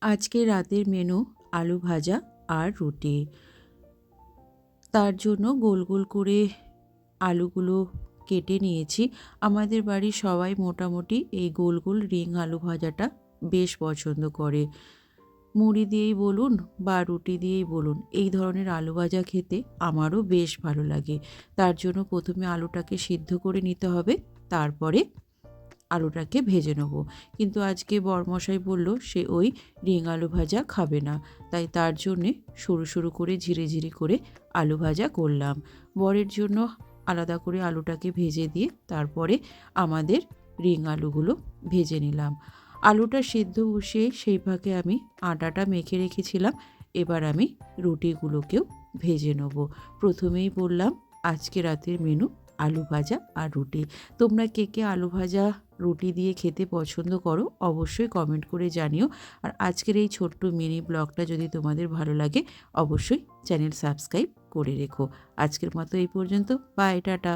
আজকে রাতের মেনু আলু ভাজা আর রুটি। তার জন্য গোল গোল করে আলুগুলো কেটে নিয়েছি। আমাদের বাড়ির সবাই মোটামুটি এই গোল গোল রিং আলু ভাজাটা বেশ পছন্দ করে। মুড়ি দিয়েই বলুন বা রুটি দিয়েই বলুন, এই ধরনের আলু ভাজা খেতে আমারও বেশ ভালো লাগে। তার জন্য প্রথমে আলুটাকে সিদ্ধ করে নিতে হবে, তারপরে আলুটাকে ভেজে নেব। কিন্তু আজকে বরমশাই বলল সে ওই রিং আলু ভাজা খাবে না, তাই তার জন্যে সরু সরু করে ঝিরি ঝিরি করে আলু ভাজা করলাম। বরের জন্য আলাদা করে আলুটাকে ভেজে দিয়ে তারপরে আমাদের রিং আলুগুলো ভেজে নিলাম। আলুটা সিদ্ধ বসিয়ে সেই ফাঁকে আমি আটাটা মেখে রেখেছিলাম। এবার আমি রুটিগুলোকেও ভেজে নেব। প্রথমেই বললাম আজকে রাতের মেনু আলু ভাজা আর রুটি। তোমরা কে কে আলু ভাজা রুটি দিয়ে খেতে পছন্দ করো অবশ্যই কমেন্ট করে জানিও। আর আজকের এই ছোট্ট মিনি ব্লগটা যদি তোমাদের ভালো লাগে অবশ্যই চ্যানেল সাবস্ক্রাইব করে রেখো। আজকের মতো এই পর্যন্ত, বাই, টাটা।